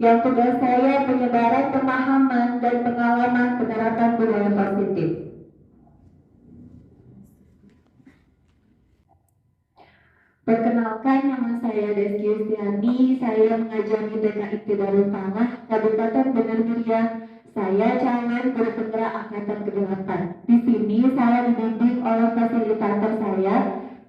Yang tugas saya penyebaran pemahaman dan pengalaman penerapan budaya positif. Perkenalkan, nama saya Deski Yustiani. Saya mengajar di TKIP Darul Tanah, Kabupaten Bener Meriah. Saya calon guru penggerak angkatan ke-8. Di sini saya dibimbing oleh fasilitator saya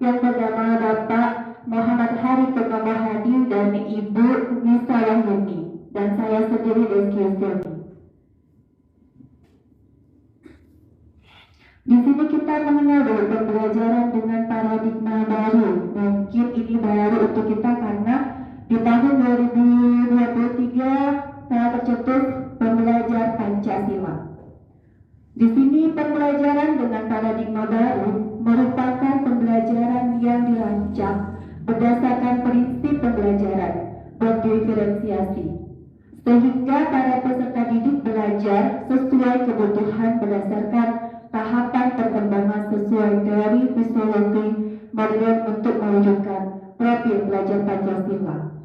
yang bernama Bapak Muhammad Hari Purnama Hadi dan Ibu Nisa Wahyuni, dan saya sendiri Deski Yustiani. Di sini kita mengenal dulu pembelajaran dengan paradigma baru. Mungkin ini baru untuk kita karena di tahun 2023 saya tercetus pembelajar Pancasila. Di sini pembelajaran dengan paradigma baru merupakan pembelajaran yang dirancang berdasarkan prinsip pembelajaran berdiferensiasi, sehingga para peserta didik belajar sesuai kebutuhan berdasarkan tahapan perkembangan sesuai teori fisiologi modern untuk mewujudkan profil pelajar Pancasila.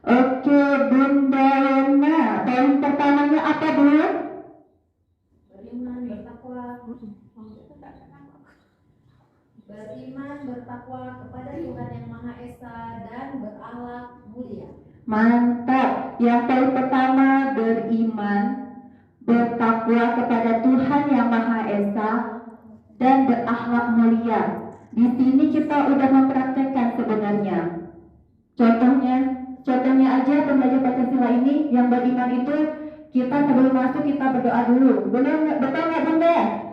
Oke, Bunda Lena, poin pertamanya apa, Bu? Beriman, bertakwa. Beriman, bertakwa kepada Tuhan Yang Maha Esa dan berakhlak mulia. Mantap. Yang poin pertama, beriman, bertakwa kepada Tuhan Yang Maha Esa dan berakhlak mulia. Di sini kita udah mempraktekkan sebenarnya. Contohnya aja pembelajar Pancasila ini yang beriman itu kita sebelum masuk kita berdoa dulu. Betul nggak Bunda?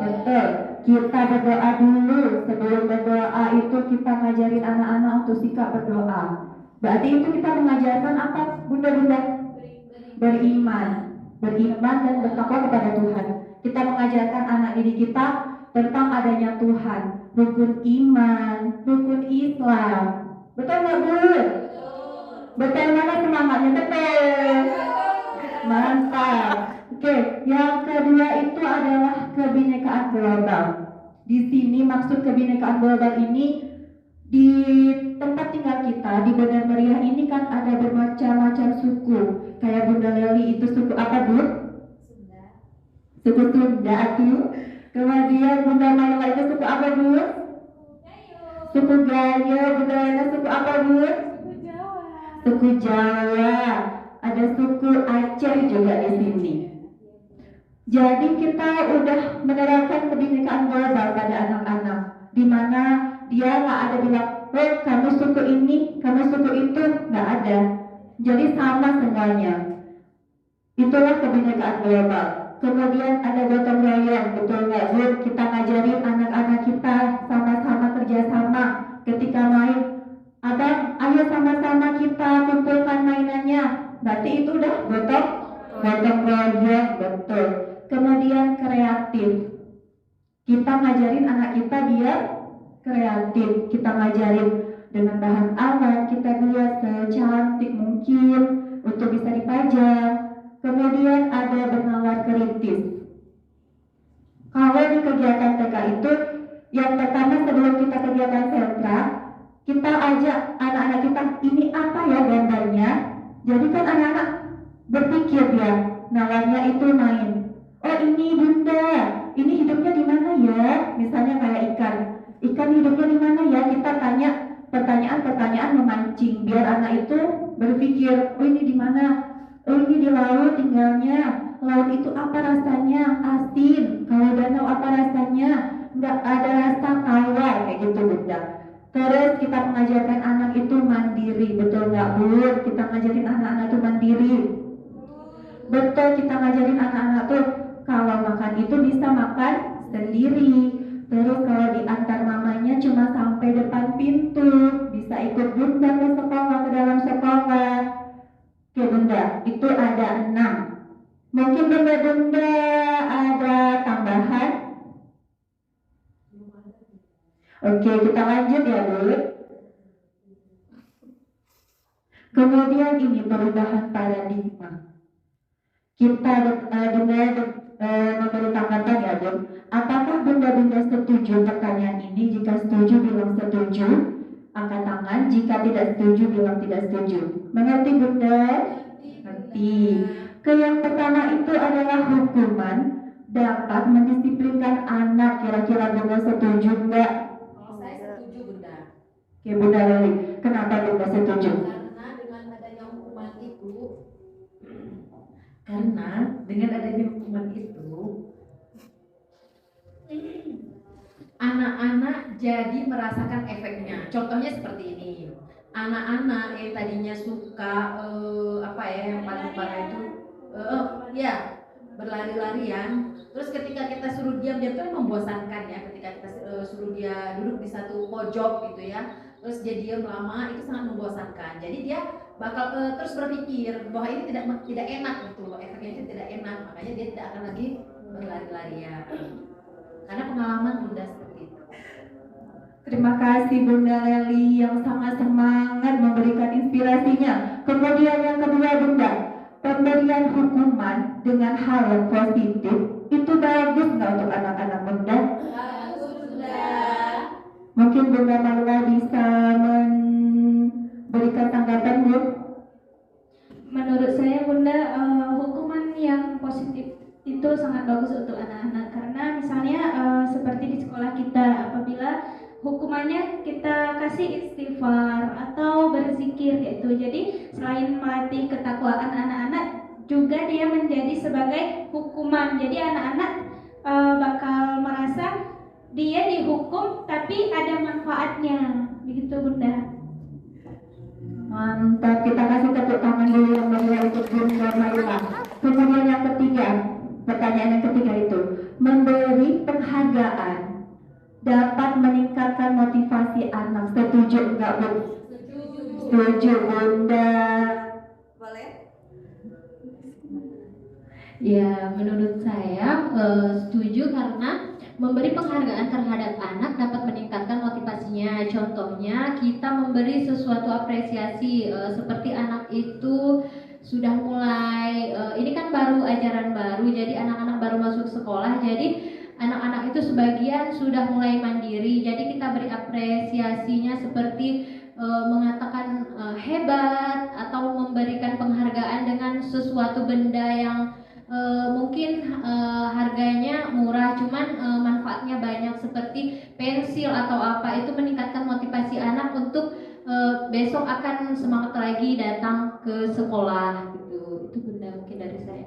Betul. Kita berdoa dulu. Sebelum berdoa itu kita ngajarin anak-anak untuk sikap berdoa. Berarti itu kita mengajarkan apa, Bunda? Beriman dan bertakwa kepada Tuhan. Kita mengajarkan anak didik kita tentang adanya Tuhan, rukun iman, rukun Islam. Betul nggak, Bu? Betul, mana semangatnya? Betul. Mantap. Oke, yang kedua itu adalah kebinekaan global. Di sini maksud kebinekaan global ini, di tempat tinggal kita di Bener Meriah ini kan ada bermacam-macam suku. Kayak Bunda Leli itu suku apa, Bu? Sunda. Suku Sunda tuh. Kemudian Bunda Mayla itu suku apa, Bu? Suku Gayo. Bunda Lena suku apa, Bu? Suku Jawa. Suku Jawa. Ada suku Aceh juga di sini. Jadi kita udah menerapkan kebinekaan global pada anak-anak, di mana dia nggak ada bilang, oh kamu suku ini, kamu suku itu, nggak ada. Jadi sama semuanya. Itulah kebinekaan global. Kemudian ada gotong royong, betul nggak, Bu? Kita ngajarin anak-anak kita sama-sama kerjasama. Ketika main, Abang, ayo sama-sama kita kumpulkan mainannya. Berarti itu udah gotong royong, betul. Kemudian kreatif. Kita ngajarin anak kita dia kreatif. Kita ngajarin dengan bahan alam, kita buat secantik mungkin untuk bisa dipajang. Kemudian ada bernalar kritis. Kalau di kegiatan TK itu, yang pertama sebelum kita kegiatan sentra, kita ajak anak-anak kita, ini apa ya gambarnya? Jadi kan anak-anak berpikir ya, nalarnya itu main. Oh ini Bunda, ini hidupnya di mana ya? Misalnya kayak ikan. Ikan hidupnya di mana ya? Kita tanya pertanyaan-pertanyaan memancing biar anak itu berpikir, oh ini di mana? Oh ini di laut tinggalnya. Laut itu apa rasanya? Asin. Kalau danau apa rasanya? Nggak ada rasa tawar, kayak gitu Bunda. Terus kita mengajarkan anak itu mandiri, betul nggak, Bu? Kita ngajarin anak-anak itu mandiri. Betul, kita ngajarin anak-anak tuh kalau makan itu bisa makan sendiri. Terus kalau diantar mamanya cuma sampai depan pintu, bisa ikut Bunda ke sekolah, ke dalam sekolah. Oke Bunda, itu ada 6. Mungkin Bunda ada tambahan? Oke, kita lanjut ya, Bu. Kemudian ini perubahan paradigma. Kita memberi tanggapan ya, Bu. Apakah Bunda setuju pertanyaan ini? Jika setuju bilang setuju, angkat tangan. Jika tidak setuju bilang tidak setuju. Mengerti Bunda? Ngerti. Ke yang pertama itu adalah hukuman dapat mendisiplinkan anak. Kira-kira Bunda setuju enggak? Kalau saya setuju Bunda. Oke Bunda Leli, kenapa Bunda setuju? Karena dengan adanya hukuman itu anak-anak jadi merasakan efeknya. Contohnya seperti ini. Anak-anak yang tadinya suka yang paling parah itu berlari-larian. Terus ketika kita suruh diam itu membosankan ya. Ketika kita suruh dia duduk di satu pojok gitu ya. Terus dia diam lama, itu sangat membosankan. Jadi dia bakal terus berpikir bahwa ini tidak enak gitu loh, efeknya itu tidak enak, makanya dia tidak akan lagi berlari-larian. Karena pengalaman Bunda seperti itu. Terima kasih Bunda Leli yang sangat semangat memberikan inspirasinya. Kemudian yang kedua Bunda, pemberian hukuman dengan hal yang positif itu bagus nggak untuk anak-anak Bunda? Bagus Bunda. Mungkin Bunda Marla bisa memberikan tanggapan Bu? Menurut saya Bunda, hukuman yang positif itu sangat bagus untuk anak-anak, karena misalnya seperti di sekolah kita, apabila hukumannya kita kasih istighfar atau berzikir gitu, jadi selain melatih ketakwaan anak-anak, juga dia menjadi sebagai hukuman. Jadi anak-anak bakal merasa dia dihukum tapi ada manfaatnya, begitu Bunda. Mantap, kita kasih tepuk tangan dulu yang meriah untuk Bunda Maila. Kemudian yang ketiga, pertanyaan yang ketiga itu, memberi penghargaan dapat meningkatkan motivasi anak. Setuju enggak Bu? Setuju Bunda. Boleh? Ya, menurut saya setuju, karena memberi penghargaan terhadap anak dapat meningkatkan motivasinya. Contohnya kita memberi sesuatu apresiasi, seperti anak itu sudah mulai ini kan baru ajaran baru, jadi anak-anak baru masuk sekolah, jadi anak-anak itu sebagian sudah mulai mandiri, jadi kita beri apresiasinya seperti mengatakan hebat, atau memberikan penghargaan dengan sesuatu benda yang mungkin harganya murah, cuman manfaatnya banyak, seperti pensil atau apa, itu meningkatkan motivasi anak untuk besok akan semangat lagi datang ke sekolah gitu. Itu Bunda mungkin dari saya.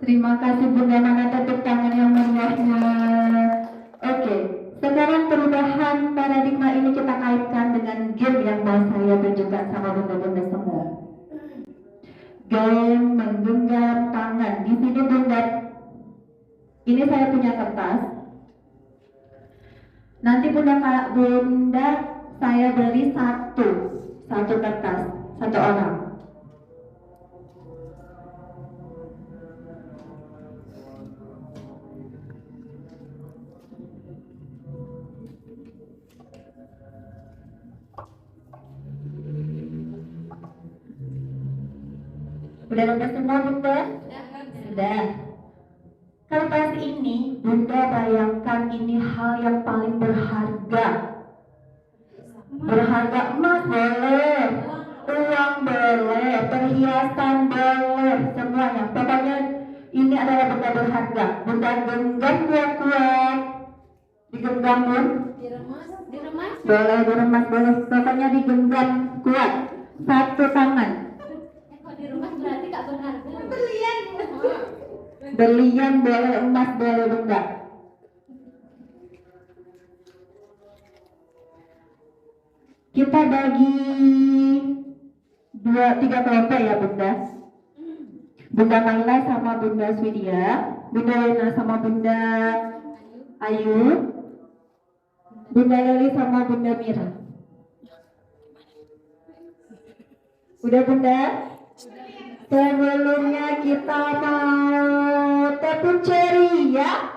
Terima kasih Bunda, mana tepuk tangan yang meriahnya. Oke, sekarang perubahan paradigma ini kita kaitkan dengan game yang mau saya tunjukkan sama Bunda-Bunda semua. Game menggenggam tangan. Di sini Bunda, ini saya punya kertas. Nanti Bunda saya beri satu kertas, satu orang. Udah lengkap semua Bunda? Sudah. Kertas ini Bunda bayangkan ini hal yang paling berharga. Berharga emas boleh, uang boleh, perhiasan boleh, semuanya. Pokoknya ini adalah benda berharga. Bunda genggam kuat-kuat. Digenggam Bun? Diremas. Boleh diremas, boleh. Pokoknya digenggam kuat. Satu tangan. Di rumah berarti gak berharga. Berlian boleh, emas boleh Bunda. Kita bagi 3 kelompok ya Bunda. Bunda Maila sama Bunda Swidia, Bunda Lena sama Bunda Ayu, Bunda Leli sama Bunda Mira. Udah Bunda? Sebelumnya kita mau tepung cherry ya.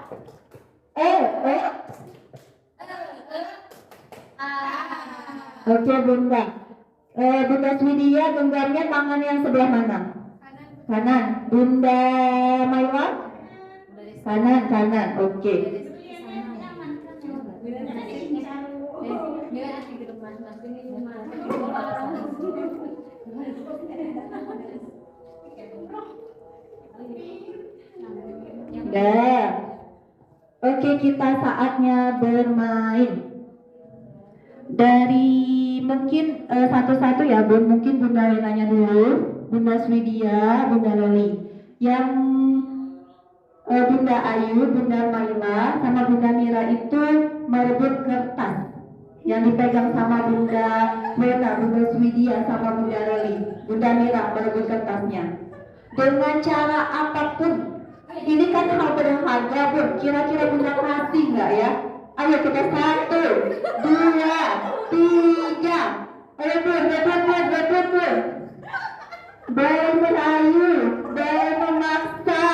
Oke Bunda. Bunda Swidia genggamnya tangan yang sebelah mana? Kanan. Bunda Maila? Kanan. Oke. Sudah. Oke, kita saatnya bermain. Dari mungkin satu-satu ya Bun, mungkin Bunda Lenanya dulu, Bunda Swidia, Bunda Loli. Yang Bunda Ayu, Bunda Maila, sama Bunda Mira itu merebut kertas yang dipegang sama Bunda Wena, Bunda Swidia, sama Bunda Loli. Bunda Mira merebut kertasnya. Dengan cara apapun, ini kan hal berharga Bun, kira-kira Bunda kasih nggak ya? Ayo kita 1, 2, 3. Ayo Bun, rebut Bun. Boleh merayu, boleh memaksa.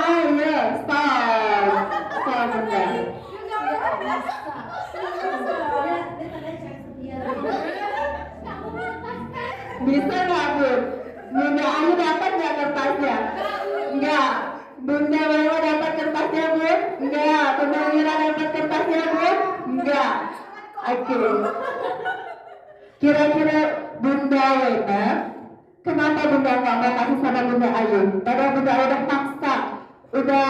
Ayo, stop Bunda. Bisa nggak Bun? Bunda Ayu dapat nggak kertasnya? Enggak. Bunda Mira dapat kertasnya Bun? Enggak. Bunda Mira dapat kertasnya Bun? Enggak. Oke. Kira-kira Bunda Wena, kenapa Bunda nggak mau kasih sama Bunda Ayu? Padahal Bunda Ayu udah paksa, udah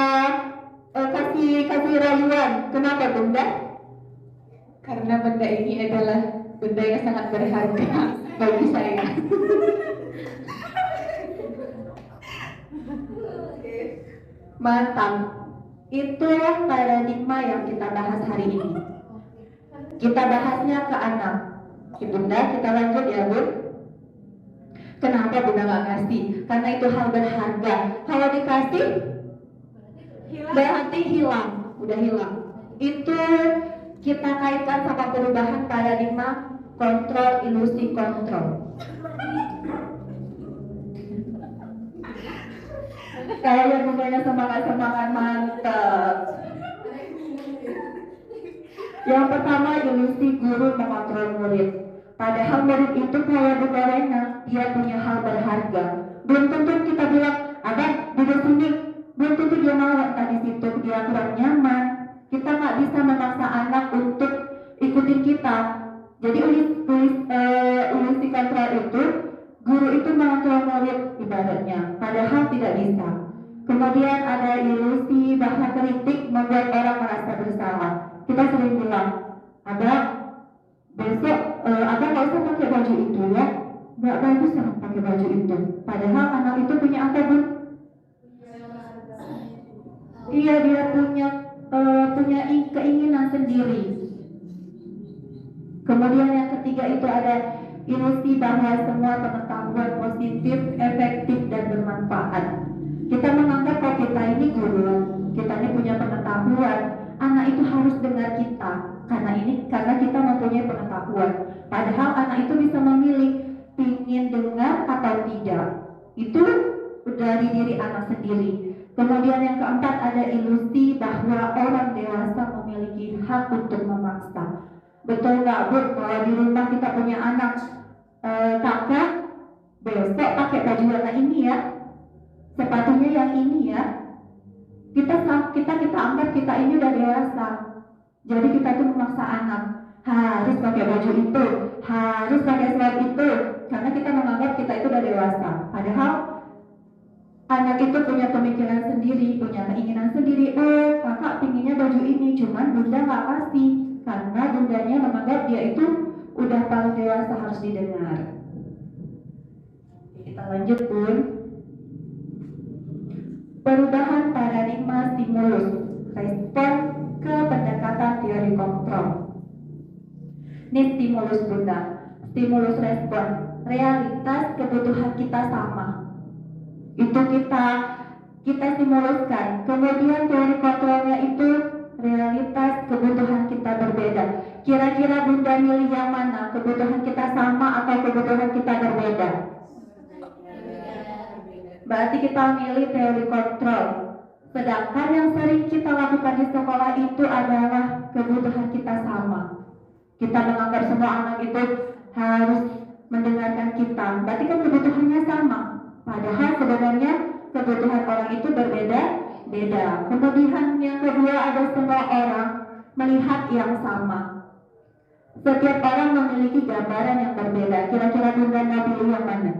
kasih rayuan. Kenapa Bunda? Karena benda ini adalah benda yang sangat berharga bagi saya. Mantap. Itulah paradigma yang kita bahas hari ini. Kita bahasnya ke anak. Bunda, kita lanjut ya Bun. Kenapa Bunda nggak ngasih? Karena itu hal berharga. Kalau dikasih, berarti hilang. Udah hilang. Itu kita kaitkan sama perubahan paradigma kontrol, ilusi kontrol. Kayaknya bundanya semangat mantap. Yang pertama, ilusi guru mengontrol murid. Padahal murid itu kayak Bunda Rena, dia punya hal berharga. Belum tentu kita bilang, Abang duduk sini. Belum tentu dia mau entah di situ dia kurang nyaman. Kita nggak bisa memaksa anak untuk ikutin kita. Jadi ilusi kontrol itu, guru itu mengontrol murid ibaratnya, padahal tidak bisa. Kemudian ada ilusi bahwa kritik membuat orang merasa bersalah. Kita sering bilang, Abang, besok Abang nggak usah pakai baju itu ya, nggak bagus ya pakai baju itu. Padahal anak itu punya apa Bun? Iya, dia punya keinginan sendiri. Kemudian yang ketiga itu ada ilusi bahwa semua pengetahuan positif, efektif dan bermanfaat. Kita menganggap kalau kita ini guru, kita ini punya pengetahuan, anak itu harus dengar kita karena kita mempunyai pengetahuan. Padahal anak itu bisa memilih ingin dengar atau tidak. Itu dari diri anak sendiri. Kemudian yang keempat ada ilusi bahwa orang dewasa memiliki hak untuk memaksa. Betul nggak Bu? Kalau di rumah kita punya anak kakak, besok pakai baju warna ini ya, sepatunya yang ini ya. Kita anggap kita ini udah dewasa. Jadi kita tuh memaksa anak harus pakai baju itu, harus pakai sepatu itu, karena kita menganggap kita itu udah dewasa. Padahal anak itu punya pemikiran sendiri, punya keinginan sendiri. Oh, kakak pinginnya baju ini, cuman bunda nggak kasih karena bundanya menganggap dia itu udah paling dewasa, harus didengar. Kita lanjut Bun. Perubahan paradigma stimulus, respon ke pendekatan teori kontrol. Ini stimulus Bunda, stimulus respon, realitas kebutuhan kita sama. Itu kita stimuluskan. Kemudian teori kontrolnya itu realitas kebutuhan kita berbeda. Kira-kira Bunda milih yang mana? Kebutuhan kita sama atau kebutuhan kita berbeda? Berarti kita milih teori kontrol. Sedangkan yang sering kita lakukan di sekolah itu adalah kebutuhan kita sama. Kita menganggap semua anak itu harus mendengarkan kita. Berarti kan kebutuhannya sama. Padahal sebenarnya kebutuhan orang itu berbeda-beda. Kemudian yang kedua ada semua orang melihat yang sama. Setiap orang memiliki gambaran yang berbeda. Kira-kira Bunda mau pilih yang mana?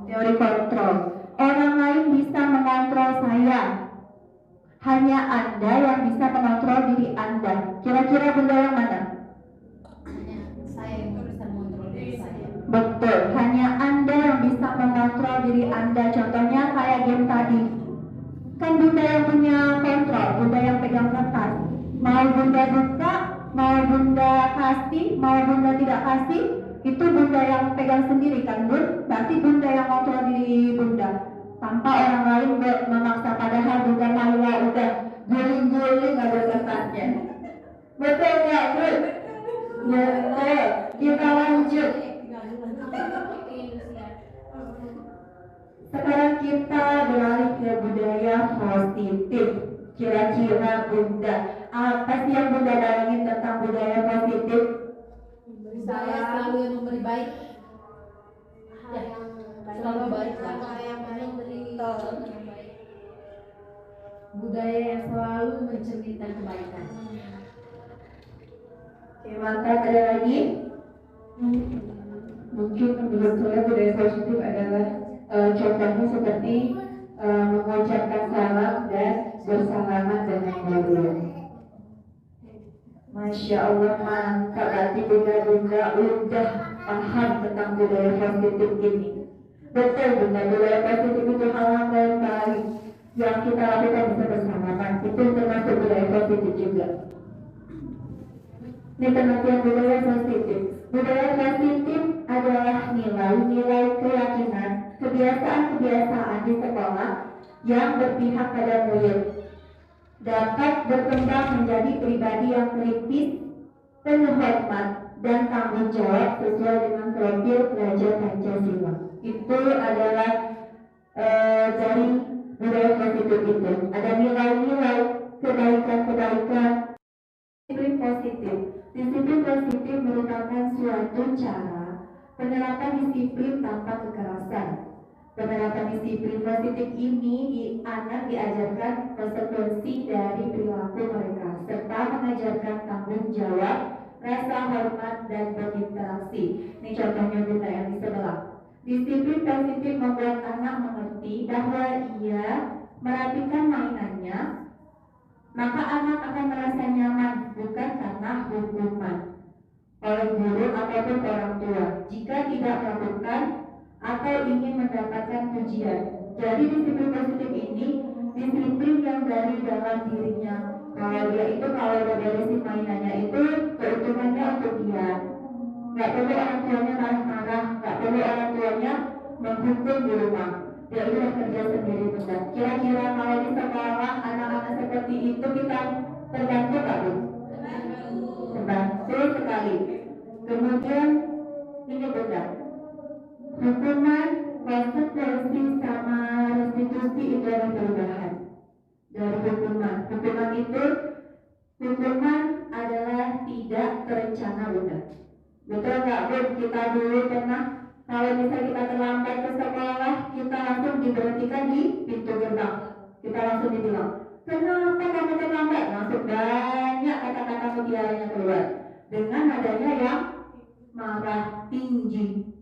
Teori kontrol. Orang lain bisa mengontrol saya. Hanya Anda yang bisa mengontrol diri Anda. Kira-kira Bunda yang mana? Hanya saya yang bisa mengontrol diri saya. Betul, hanya Anda yang bisa mengontrol diri Anda. Contohnya kayak game tadi. Kan Bunda yang punya kontrol, Bunda yang pegang kertas. Mau Bunda buka, mau Bunda kasih, mau Bunda tidak kasih, itu Bunda yang pegang sendiri kan Bun? Berarti Bunda yang kontrol diri Bunda. Tanpa orang lain memaksa, padahal Bunda malah udah guling-guling ada kertasnya. Betul nggak Bun? Betul. Kita lanjut. Sekarang kita beralih ke budaya positif. Kira-kira Bunda, apa sih yang Bunda bayangin tentang budaya positif? Saya selalu yang memberi baik. Ya, selalu baik lah. Budaya yang selalu mencerminkan kebaikan. Oke, mantap. Ada lagi? Mungkin menurut saya budaya positif adalah contohnya seperti mengucapkan salam dan bersalaman dengan mulia. Masya Allah, mantap. Berarti Bunda-Bunda udah paham tentang budaya positif ini. Betul Bunda, budaya positif itu hal-hal yang baik yang kita lakukan bisa bersama-sama. Itu termasuk budaya positif juga. Ini pengertian budaya positif. Budaya positif adalah nilai-nilai keyakinan, kebiasaan-kebiasaan di sekolah yang berpihak pada murid, dapat berkembang menjadi pribadi yang kritis, penuh hormat, dan tanggung jawab sesuai dengan profil pelajar Pancasila. Itu adalah dari budaya positif itu. Ada nilai-nilai kebaikan-kebaikan. Disiplin positif. Disiplin positif merupakan suatu cara penerapan disiplin tanpa kekerasan. Penerapan disiplin positif ini anak diajarkan konsekuensi dari perilaku mereka serta mengajarkan tanggung jawab, rasa hormat, dan berinteraksi. Ini contohnya Bunda yang di sebelah. Disiplin positif membuat anak mengerti bahwa ia merapikan mainannya, maka anak akan merasa nyaman bukan karena hukuman oleh guru ataupun orang tua jika tidak melakukan atau ingin mendapatkan pujian. Jadi disiplin positif ini disiplin yang dari dalam dirinya. Kalau dia itu kalau udah beresin mainannya itu keuntungannya untuk dia. Nggak perlu orang tuanya marah-marah, nggak perlu orang tuanya menghukum di rumah. Dia udah kerja sendiri Bunda. Kira-kira kalau di sekolah anak-anak seperti itu kita terbantu nggak Bu? Terbantu sekali. Kemudian ini Bunda, hukuman, konsekuensi sama restitusi itu adalah perubahan dari hukuman. Hukuman adalah tidak terencana Bunda. Betul nggak Bu? Kita dulu pernah kalau misalnya kita terlambat ke sekolah, kita langsung diberhentikan di pintu gerbang. Kita langsung dibilang, kenapa kamu terlambat? Langsung banyak kata-kata mutiaranya keluar. Dengan adanya yang marah tinggi.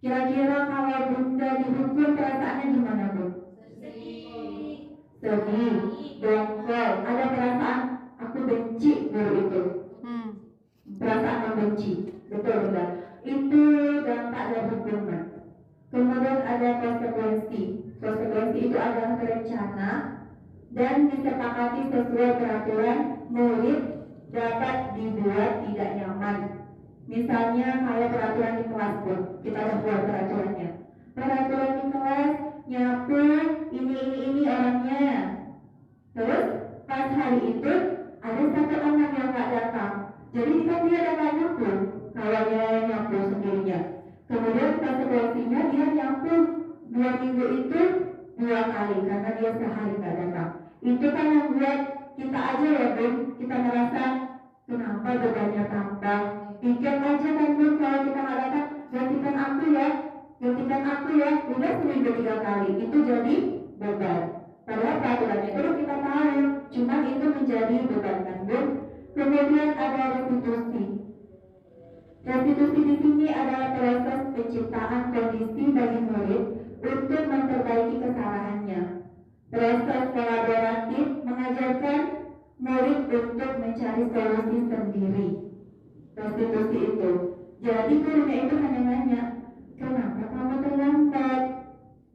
Kira-kira kalau Bunda dihukum perasaannya gimana Bu? Sedih, dongkol. Ada perasaan aku benci guru itu. Perasaan membenci. Betul Bunda. Itu dampak dari hukuman. Kemudian ada konsekuensi. Konsekuensi itu adalah terencana dan disepakati sesuai peraturan murid dapat dibuat tidak nyaman. Misalnya kayak peraturan di kelas Bu, kita ada buat peraturannya. Peraturan di kelas nyapu ini orangnya. Terus pas hari itu ada satu anak yang nggak datang. Jadi kan dia ada nyapu, kalau dia nyapu sendirinya. Kemudian konsekuensinya dia nyapu 2 minggu itu 2 kali karena dia sehari nggak datang. Itu kan yang buat kita aja ya Bu, kita merasa kenapa bebannya tambah. Pikir aja kan Bu, kalau kita nggak datang, gantikan aku ya, udah seminggu 3 kali, itu jadi beban. Padahal peraturan itu kita tahu, cuma itu menjadi beban kan Bu. Kemudian ada restitusi. Restitusi di sini adalah proses penciptaan kondisi bagi murid untuk memperbaiki kesalahannya. Proses kolaboratif mengajarkan murid untuk mencari solusi sendiri. Restitusi itu. Jadi gurunya itu hanya nanya, kenapa kamu terlambat?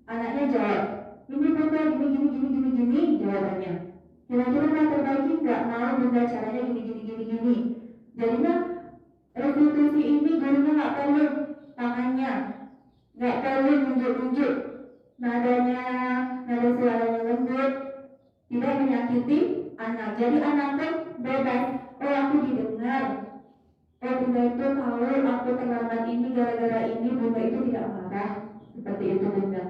Anaknya jawab, ini bunda gini jawabannya. Kira-kira mau perbaiki nggak? Mau bunda caranya gini. Jadinya restitusi ini gurunya nggak perlu tangannya, nggak perlu nunjuk-nunjuk, nada suaranya lembut, tidak menyakiti anak. Jadi anak pun bebas. Oh, aku didengar. Oh, bunda itu tahu aku terlambat ini gara-gara ini. Bunda itu tidak marah. Seperti itu bunda.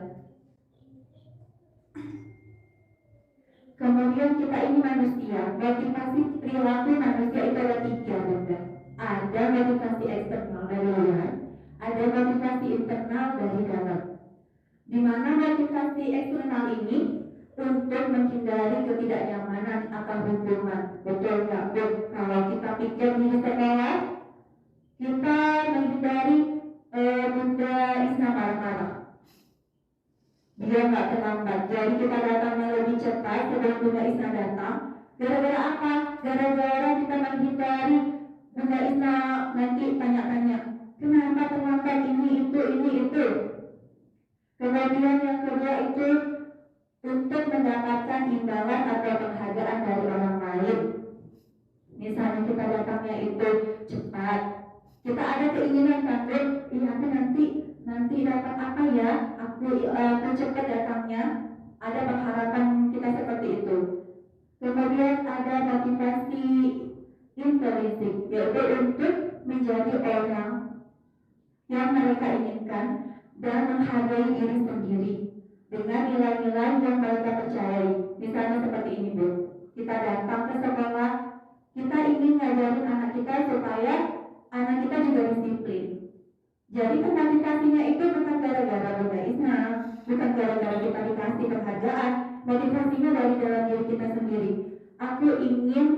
Kemudian kita ini manusia. Motivasi perilaku manusia itu ada 3 bunda. Ada motivasi eksternal dari luar, ada motivasi internal dari dalam. Di mana motivasi eksternal ini untuk menghindari ketidaknyamanan atau hukuman. Betul nggak, Bu? Kalau kita pikir di sekolah, kita menghindari Bunda Isna marah-marah. Dia nggak terlambat, jadi kita datangnya lebih cepat sebelum Bunda Isna datang. Gara-gara apa? Gara-gara kita menghindari Bunda Isna nanti tanya-tanya, kenapa terlambat ini itu. Kemudian yang kedua itu untuk mendapatkan imbalan atau penghargaan dari orang lain. Misalnya kita datangnya itu cepat, kita ada keinginan kan, iya aku nanti dapat apa ya, aku cepat datangnya, ada pengharapan kita seperti itu. Kemudian ada motivasi intrinsik, yaitu untuk menjadi orang yang mereka inginkan dan menghargai diri sendiri dengan nilai-nilai yang mereka percayai. Misalnya seperti ini, Bu. Kita datang ke sekolah, kita ingin ngajarin anak kita supaya anak kita juga disiplin. Jadi motivasinya itu bukan gara-gara Bunda Isna, bukan gara-gara kita dikasih penghargaan. Motivasinya dari dalam diri kita sendiri. Aku ingin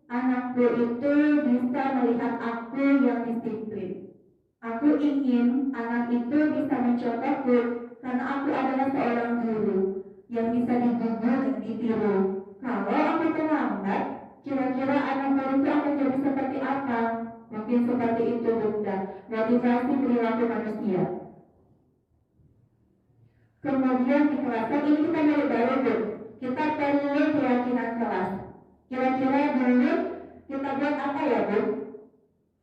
anakku itu bisa melihat aku yang disiplin. Aku ingin anak itu bisa mencontohku karena aku adalah seorang guru yang bisa digugu dan ditiru. Kalau aku terlambat, kira-kira anak baru itu akan jadi seperti apa? Mungkin seperti itu, Bunda. Motivasi perilaku manusia. Kemudian di kelas, ini kita baru, Bu. Kita perlu keyakinan kelas. Kira-kira dulu kita buat apa ya, Bu?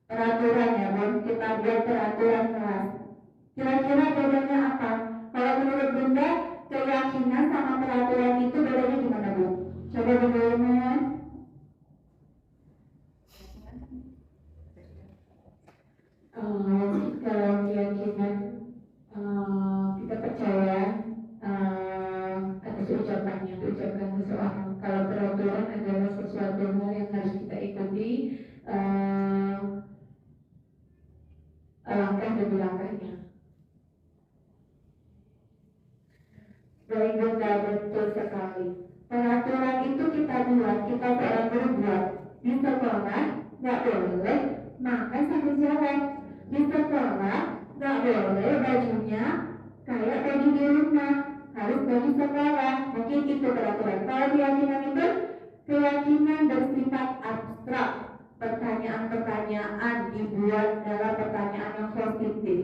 Peraturan ya, Bu. Kita buat peraturan kelas. Kira-kira bedanya apa? Kalau menurut Bunda, keyakinan sama peraturan itu bedanya gimana, Bu? Coba bagaimana? Kalau keyakinan kita percaya atas ucapannya, ucapan seseorang. Kalau peraturan adalah sesuatu hal yang harus kita ikuti, langkah demi langkahnya. Baik, Bunda, betul sekali. Peraturan itu kita buat, kita seorang guru buat. Di sekolah nggak boleh makan sambil jalan. Di sekolah nggak boleh bajunya kayak baju di rumah, harus baju sekolah. Mungkin itu peraturan. Kalau keyakinan itu keyakinan bersifat abstrak. Pertanyaan-pertanyaan dibuat dalam pertanyaan yang positif,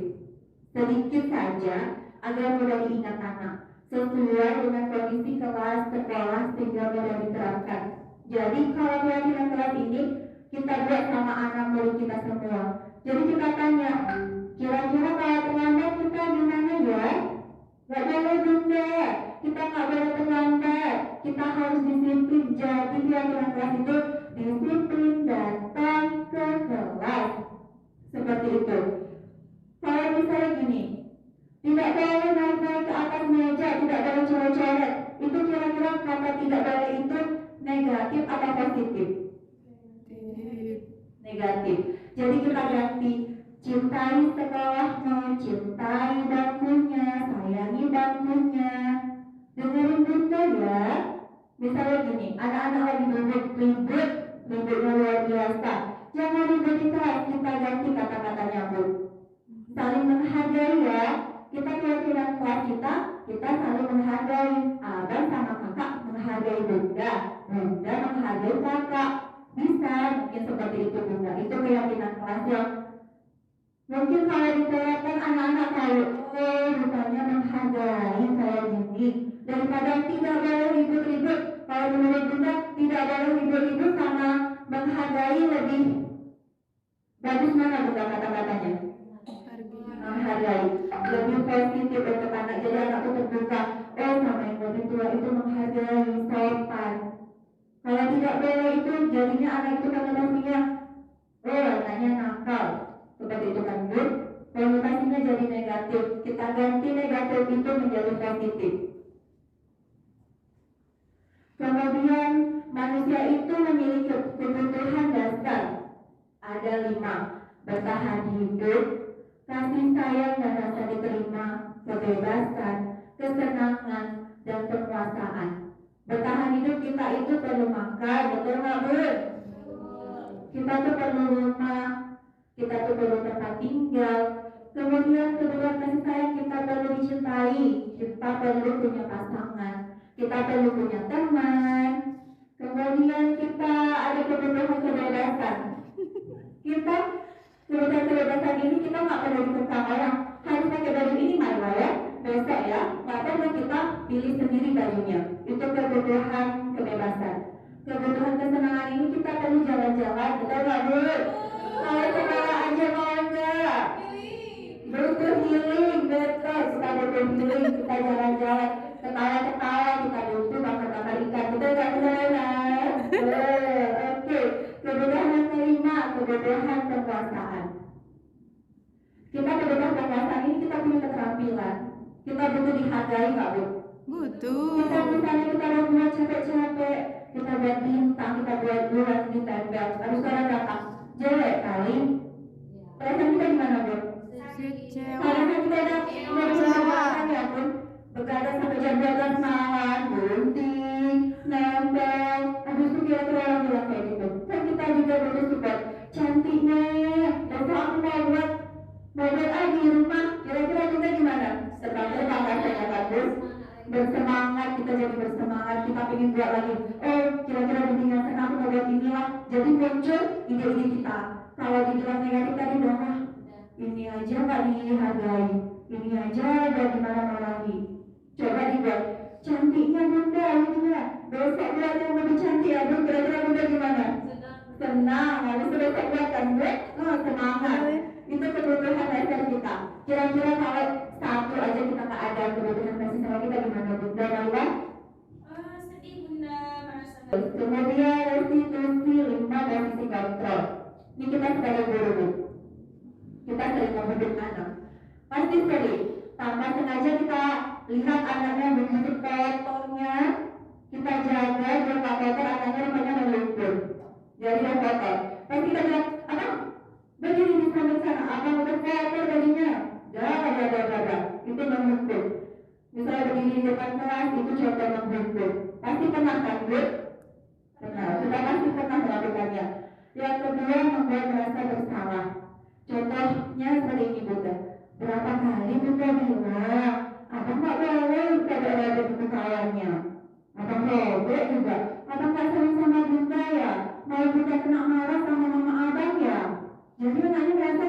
sedikit saja agar mudah diingat anak, sesuai dengan kondisi kelas sekolah sehingga mudah diterapkan. Jadi kalau keyakinan kelas ini kita buat sama anak murid kita semua. Jadi kita tanya, kira-kira kalau terlambat kita gimana ya? Gak boleh, Bunda, kita gak boleh terlambat, kita harus disiplin. Jadi keyakinan kelas itu disiplin datang ke kelas. Seperti itu. Kalau misalnya gini, tidak boleh naik-naik ke atas meja, tidak boleh coret-coret. Itu kira-kira kata tidak boleh itu negatif atau positif? Negatif. Jadi kita ganti, cintai sekolahmu, cintai bangkunya, sayangi bangkunya. Dengerin Bunda ya. Misalnya gini, anak-anak lagi duduk ribut ributnya luar biasa. Jangan ribut di kelas, kita ganti kata-katanya Bu. Saling menghargai ya. Kita keyakinan kelas kita saling menghargai. Abang sama kakak menghargai bunda, bunda menghargai kakak. Bisa mungkin seperti itu bunda. Itu keyakinan kelas yang mungkin kalau diterapkan anak-anak tahu, oh bukannya menghargai kayak gini. Daripada tidak boleh ribut-ribut, kalau menurut bunda tidak boleh ribut-ribut sama menghargai lebih bagus mana bunda kata-katanya? Menghargai lebih positif untuk anak. Jadi anak itu terbuka, oh sama yang lebih tua itu menghargai, sopan. Kalau tidak boleh itu jadinya anak itu konotasinya, oh anaknya nakal. Seperti itu kan Bu, konotasinya jadi negatif. Kita ganti negatif itu menjadi positif. Kemudian manusia itu memiliki kebutuhan dasar. Ada 5: bertahan hidup, kasih sayang dan rasa diterima, kebebasan, kesenangan, dan penguasaan. Bertahan hidup kita itu perlu makan, betul nggak Bu? Kita tuh perlu rumah, kita tuh perlu tempat tinggal. Kemudian kebutuhan kasih sayang kita perlu dicintai, kita perlu punya pasangan, kita perlu punya teman. Kemudian kita ada kebutuhan kebebasan. Kita kebutuhan kebebasan ini kita nggak perlu dikekang orang. Harus pakai baju ini malah ya, besok ya. Nggak perlu kita pilih sendiri bajunya. Itu kebutuhan kebebasan. Kebutuhan kesenangan ini kita perlu jalan-jalan, betul nggak Bu? Kalau kemana aja mau nggak? Butuh healing, betul. Kita butuh healing, kita jalan-jalan, ketawa-ketawa, kita butuh bakar-bakar ikan, betul nggak Bu? Oke. Kebutuhan yang kelima, kebutuhan penguasaan. Kita kebutuhan penguasaan ini kita punya keterampilan. Kita butuh dihargai nggak Bu? Butuh. Kita misalnya kita mau buat capek-capek, kita buat bintang, kita buat bulan ditempel. Harus suara berapa? Jelek kali. Perasaan kita gimana Bu? Kecewa. Karena kita udah mengusahakan ya Bu. Begadang sampai jam 12 malam, gunting, nempel. Habis itu kira-kira orang bilang kayak gitu. Kan kita juga butuh support. Cantiknya, besok aku mau buat di rumah. Kira-kira kita gimana? Sebenarnya bangga saya bagus. Bersemangat, kita jadi bersemangat. Kita ingin buat lagi. Oh, kira-kira bimbingan sana aku mau buat inilah. Jadi muncul ide-ide kita. Kalau dibilang negatif tadi dong, ini aja nggak dihargai. Ini aja udah dimarah-marahi. Coba dibuat cantiknya bunda gitu ya. Besok buat yang lebih cantik ya Bu. Kira-kira bunda gimana? Senang. Habis itu besok buat kan Bu? Oh, semangat. Itu kebutuhan dasar kita. Kira-kira kalau satu aja kita nggak ada kebutuhan kasih sayang kita gimana bunda? Lawan? Sedih bunda, merasa Kemudian restitusi 5 dan sisi kontrol. Ini kita sebagai guru Bu. Kita sering membentuk anak. Pasti sering. Tanpa sengaja kita lihat anaknya begitu kotornya, kita jaga biar nggak kotor, anaknya rupanya melumpur. Jadi yang kotor. Pasti kita bilang, apa? Berdiri di sana, apa udah kotor bajunya? Dah. Itu melumpur. Misalnya berdiri di depan kelas, itu contoh melumpur. Pasti pernah kan Bu? Pernah. Kita pasti pernah melakukannya. Yang kedua, membuat merasa bersalah. Contohnya seperti ini Bunda. Berapa kali Bunda bilang, abang nggak boleh kalau ada buku kawannya. Abang robek juga. Abang nggak sering sama Bunda ya. Mau Bunda kena marah sama mama abang ya. Jadi anaknya merasa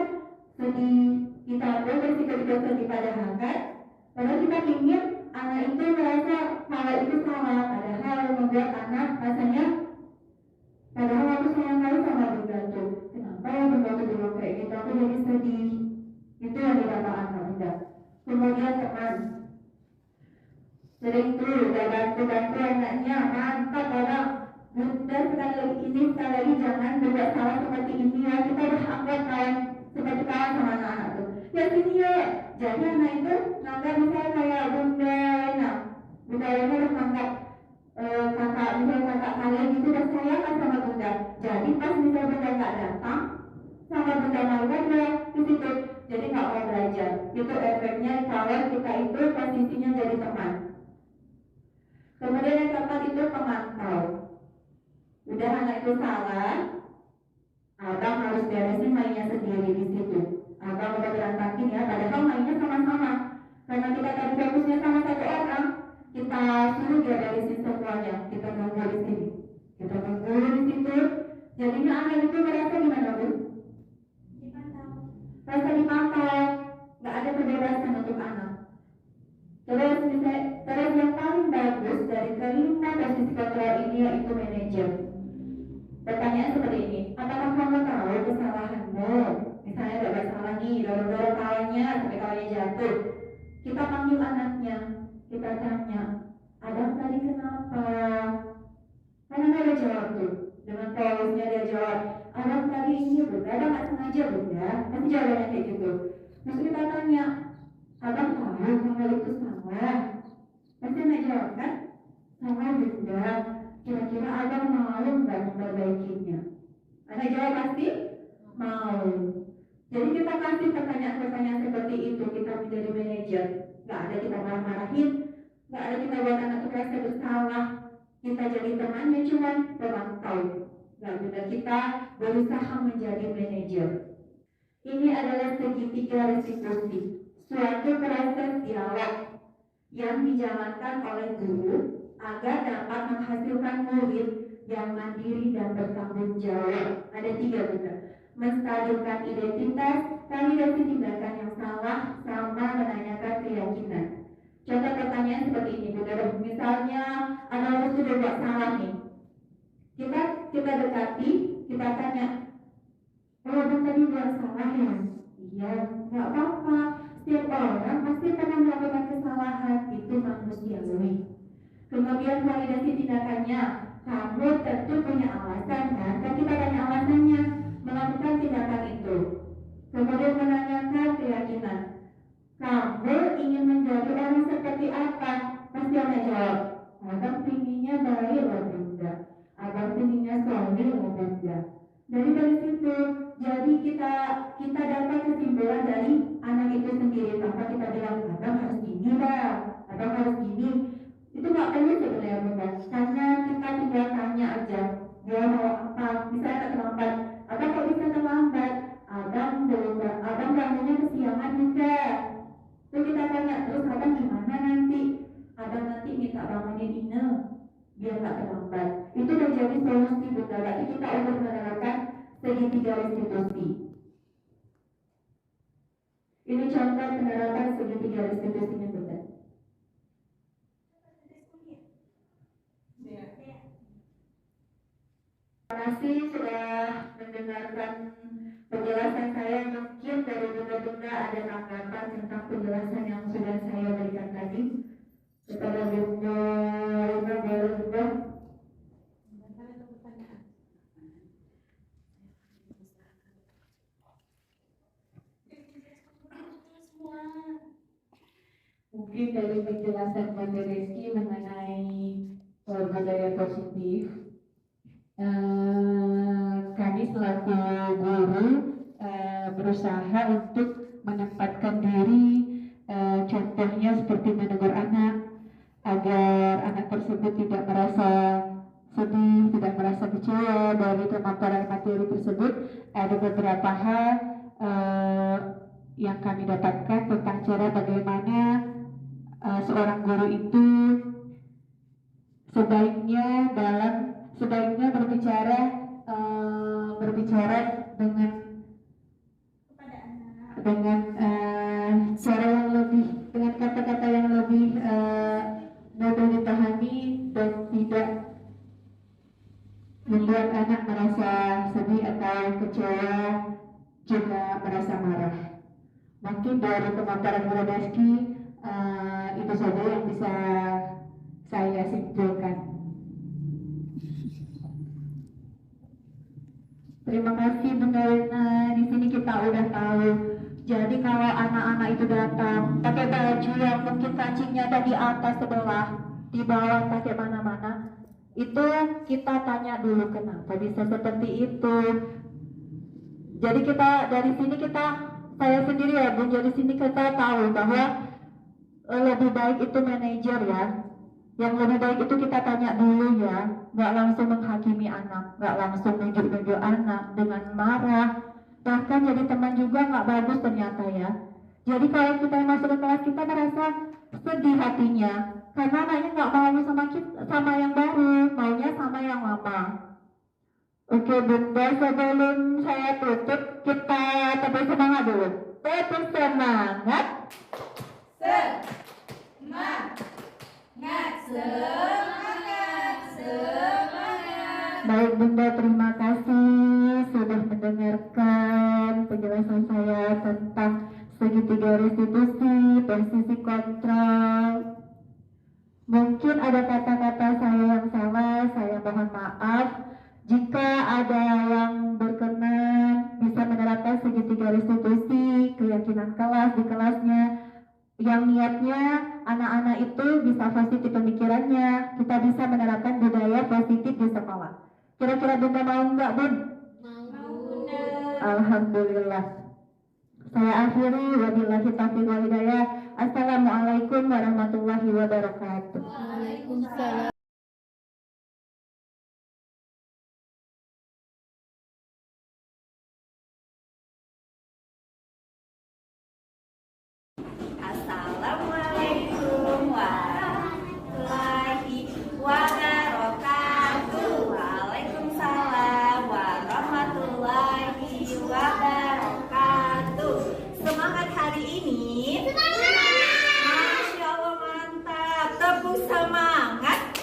sedih. Kita pun bersiko-siko sedih padahal kan. Padahal kita ingin anak itu merasa hal itu salah. Padahal membuat anak rasanya, padahal aku sayang kali sama Bunda tuh. Kenapa ya Bunda tuh dulu kayak gitu? Aku jadi sedih. Itu yang didapat anak Bunda. Kemudian teman. Sering tuh udah bantu anaknya. Mantap orang. Bunda sekali lagi jangan berbuat salah seperti ini ya. Kita udah anggap kawan seperti kawan sama anak-anak tuh. Ya sini ya. Jadi anak itu nganggap misalnya kayak Bunda Lena. Bunda Lena udah nganggap kakak kalian gitu udah sayang kan sama Bunda. Jadi pas misalnya Bunda nggak datang, sama Bunda Marga dia di situ. Jadi nggak mau belajar. Itu efeknya kalau kita itu posisinya jadi teman. Kemudian yang keempat itu pemantau. Udah anak itu salah, abang harus beresin mainnya sendiri di situ. Abang udah berantakin ya, padahal mainnya sama-sama. Karena kita tadi fokusnya sama satu orang, kita suruh dia beresin semuanya. Kita tunggu di sini, kita tunggu di situ. Jadinya anak itu merasa gimana, Bu? Rasa dipantau, nggak ada kebebasan untuk anak. Terus yang paling bagus dari kelima posisi kontrol ini yaitu manajer. Pertanyaan seperti ini, apakah kamu tahu kesalahanmu? Misalnya tidak bersalah nih, dorong-dorong kawannya sampai kawannya jatuh. Kita panggil anaknya, kita tanya, Adam tadi kenapa? Karena dia jawab tuh, dengan polusnya dia jawab, Adam tadi ini bunda, Adam nggak sengaja bunda, nanti jawabannya kayak gitu. Terus kita tanya, Adam tahu kamu itu salah? Pasti nggak jawab kan? Salah bunda. Kira-kira Adam mau nggak memperbaikinya? Anak jawab pasti mau. Jadi kita kasih pertanyaan-pertanyaan seperti itu, kita menjadi manajer. Nggak ada kita marah-marahin, nggak ada kita buat anak merasa bersalah. Kita jadi temannya cuma pemantau. Nggak benar, kita berusaha menjadi manajer. Ini adalah segitiga restitusi, suatu proses dialog yang dijalankan oleh guru agar dapat menghasilkan murid yang mandiri dan bertanggung jawab. Ada 3 benda: menstabilkan identitas, validasi tindakan yang salah, sama menanyakan keyakinan. Contoh pertanyaan seperti ini, Bunda. Misalnya anak sudah buat salah nih, kita dekati, kita tanya, Abang tadi buat salah ya? Iya, nggak apa-apa. Setiap orang pasti pernah melakukan kesalahan, itu manusiawi. Kemudian validasi tindakannya, kamu tentu punya alasan kan? Dan kita tanya alasannya, melakukan tindakan itu. Kemudian menanyakan keyakinan, kamu ingin menjadi orang seperti apa? Pasti ada jawab, abang pinginnya baik loh bunda, abang pinginnya soleh loh bunda. Dari situ, jadi kita dapat kesimpulan dari anak itu sendiri. Tanpa kita bilang, abang harus gini bang, abang harus gini. Itu nggak perlu sebenarnya bunda, karena kita tinggal tanya aja dia mau apa. Misalnya terlambat, abang kok bisa terlambat? Abang bangunnya kesiangan juga. Terus kita tanya, terus abang gimana nanti? Abang nanti minta bangunin Ine biar nggak terlambat. Itu menjadi solusi bunda. Berarti kita udah menerapkan segitiga restitusi. Ini contoh penerapan segitiga restitusinya bunda. Terima kasih sudah mendengarkan penjelasan saya. Mungkin dari bunda-bunda ada tanggapan tentang penjelasan yang sudah saya berikan tadi. Kepada bunda Rina, boleh bunda? Mungkin dari penjelasan Bunda Reski mengenai budaya positif, kami selaku guru berusaha untuk menempatkan diri, contohnya seperti menegur anak agar anak tersebut tidak merasa sedih, tidak merasa kecewa dari pemaparan materi tersebut. Ada beberapa hal yang kami dapatkan tentang cara bagaimana seorang guru itu sebaiknya berbicara dengan cara yang lebih, dengan kata-kata yang lebih mudah dipahami dan tidak membuat anak merasa sedih atau kecewa, juga merasa marah. Mungkin dari pemaparan Bunda Reski itu saja yang bisa saya simpulkan. Terima kasih Bunda Rina. Di sini kita udah tahu. Jadi kalau anak-anak itu datang pakai baju yang mungkin kancingnya ada di atas sebelah, di bawah, pakai mana-mana, itu kita tanya dulu kenapa bisa seperti itu. Jadi kita dari sini saya sendiri ya Bun, dari sini kita tahu bahwa lebih baik itu manajer ya. Yang lebih baik itu kita tanya dulu ya, nggak langsung menghakimi anak, nggak langsung nunjuk-nunjuk anak dengan marah. Bahkan jadi teman juga nggak bagus ternyata ya. Jadi kalau kita yang masuk ke kelas kita merasa sedih hatinya, karena anaknya nggak mau sama kita, sama yang baru, maunya sama yang lama. Oke Bunda, sebelum saya tutup, kita tepuk semangat dulu. Tepuk semangat. Baik Bunda, terima kasih sudah mendengarkan penjelasan saya tentang segitiga restitusi, posisi kontrol. Mungkin ada kata-kata saya yang salah, saya mohon maaf. Jika ada yang berkenan bisa menerapkan segitiga restitusi, keyakinan kelas di kelasnya, yang niatnya anak-anak itu bisa positif pemikirannya, kita bisa menerapkan budaya positif di sekolah. Kira-kira Bunda mau nggak Bun? Mau. Alhamdulillah. Saya akhiri, wabillahi taufiq wal hidayah. Assalamualaikum warahmatullahi wabarakatuh. Waalaikumsalam. Assalamualaikum warahmatullahi wabarakatuh. Waalaikumsalam warahmatullahi wabarakatuh. Semangat hari ini. Masya Allah, mantap. Tepuk semangat.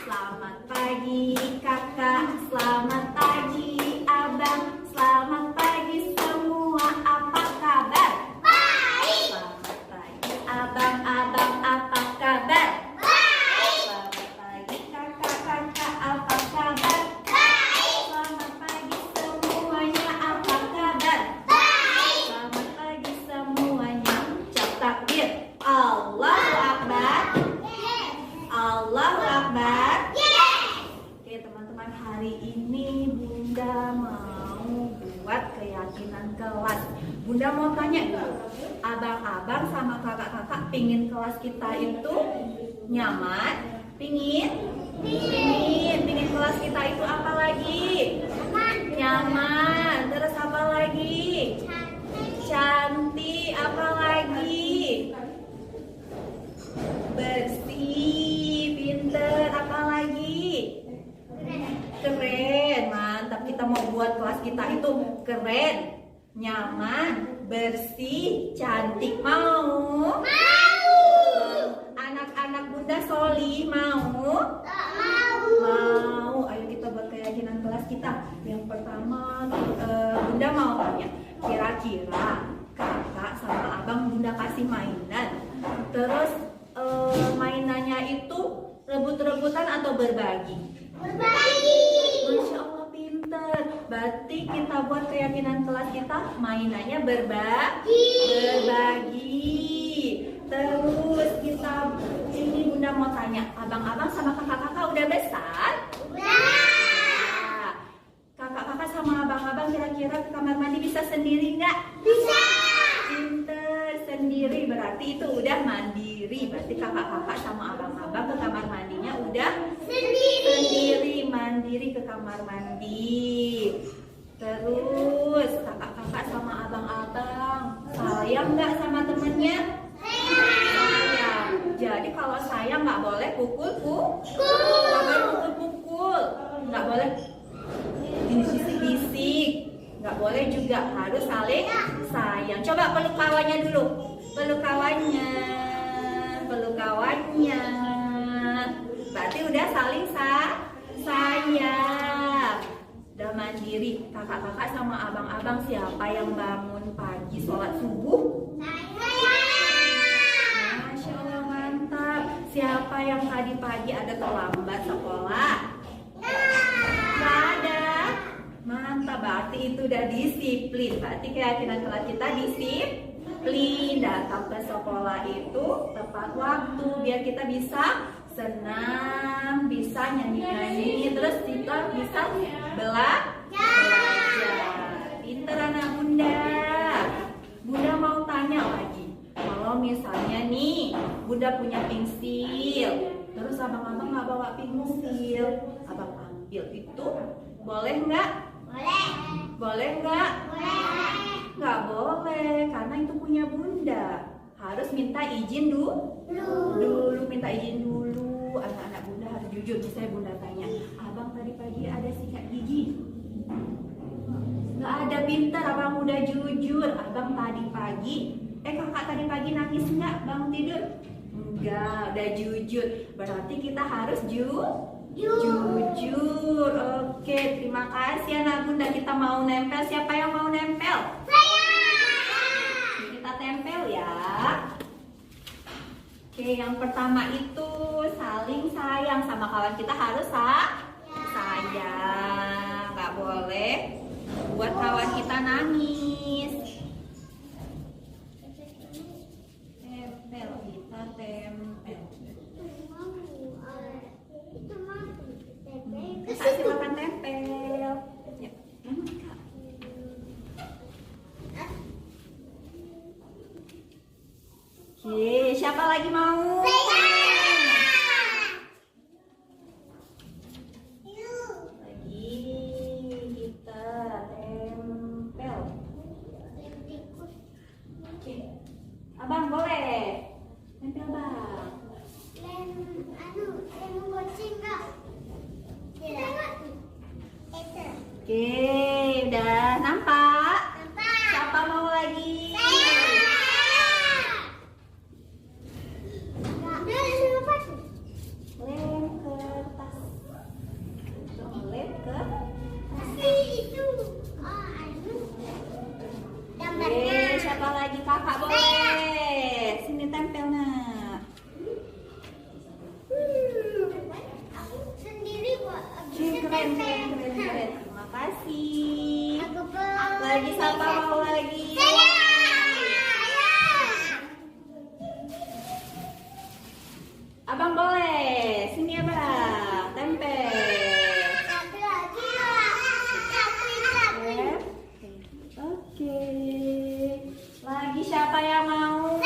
Selamat pagi kakak, selamat pagi abang, selamat pagi semua, apa kabar? Baik. Selamat pagi abang-abang, apa kabar? Baik. Selamat pagi kakak-kakak, apa kabar? Baik. Selamat pagi semuanya, apa kabar? Baik. Selamat pagi semuanya. Ucap takbir. Allahu Akbar. Allahu Akbar. Oke teman-teman, hari ini Bunda mau buat keyakinan kelas. Bunda mau tanya dulu, abang-abang sama kakak-kakak pingin kelas kita itu nyaman? Pingin kelas kita itu apa lagi? Nyaman. Terus apa lagi? Cantik. Apa lagi? Bersih, pinter. Apa lagi? Keren. Mantap. Kita mau buat kelas kita itu keren, nyaman, bersih, cantik. Mau? Anak-anak Bunda Soli mau? Mau. Ayo kita buat keyakinan kelas kita. Yang pertama Bunda mau tanya, kira-kira kakak sama abang Bunda kasih mainan, terus mainannya itu rebut-rebutan atau berbagi? Masya Allah, pinter. Berarti kita buat keyakinan kelas kita mainannya berbagi. Terus kita ini Bunda mau tanya, abang-abang sama kakak-kakak udah besar? Udah. Kakak-kakak sama abang-abang kira-kira ke kamar mandi bisa sendiri nggak? Bisa. Pinter. Sendiri berarti itu udah mandiri. Berarti kakak-kakak sama abang-abang ke kamar mandinya udah sendiri, mandiri ke kamar mandi. Terus kakak-kakak sama abang-abang sayang nggak sama temennya? Sayang. Jadi kalau sayang nggak boleh pukul, nggak boleh bisik-bisik, nggak boleh juga, harus saling sayang. Coba peluk kawannya dulu, peluk kawannya. Berarti udah saling sayang, udah mandiri. Kakak-kakak sama abang-abang siapa yang bangun pagi sholat subuh? Masya Allah, mantap. Siapa yang tadi pagi ada terlambat sekolah? Gak ada. Mantap, berarti itu udah disiplin. Berarti keyakinan kelas kita disiplin. Datang ke sekolah itu tepat waktu biar kita bisa senang, bisa nyanyi-nyanyi, terus kita bisa belajar. Pinter anak Bunda. misalnya nih, Bunda punya pensil, terus abang-abang nggak bawa pensil, abang ambil itu, boleh nggak? Boleh. Boleh nggak? Boleh. Nggak boleh, karena itu punya Bunda. Harus minta izin dulu, minta izin dulu. Anak-anak Bunda harus jujur. Misalnya Bunda tanya, abang tadi pagi ada sikat gigi? Nggak ada, pintar abang udah jujur. Abang tadi pagi, kakak tadi pagi nangis nggak bangun tidur? Enggak, udah jujur. Berarti kita harus jujur. Oke, terima kasih anak Bunda. Kita mau nempel. Siapa yang mau nempel? Saya. Kita tempel ya. Oke, yang pertama itu saling sayang. Sama kawan kita harus sayang. Nggak boleh buat kawan kita nangis. Tempel, kita tempel. Kasih makan tempel. Ya, Kak. Oke, siapa lagi mau? Lagi kita tempel. Oke, abang boleh tempel bang. Oke, udah nampak? Siapa mau lagi? Lem kertas. Lem ke. Oke, siapa lagi? Kakak boleh. Sini tempel nak. Oke, keren. Terima kasih. Lagi siapa mau lagi? Abang boleh. Sini abang. Tempel. Oke. Lagi siapa yang mau?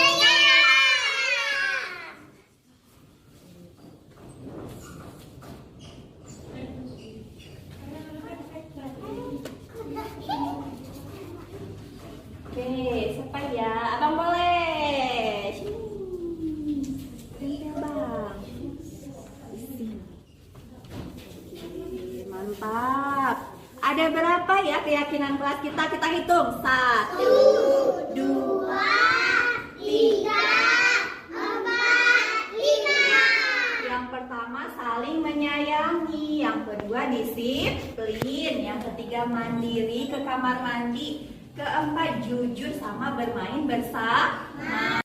Oke, siapa ya? Abang boleh. Sini. Tempel bang. Sini. Oke, mantap. Ada berapa ya keyakinan kelas kita? Kita hitung. 1, 2, 3, 4, 5. Yang pertama saling menyayangi. Yang kedua disiplin. Yang ketiga mandiri ke kamar mandi. Keempat jujur sama bermain bersama.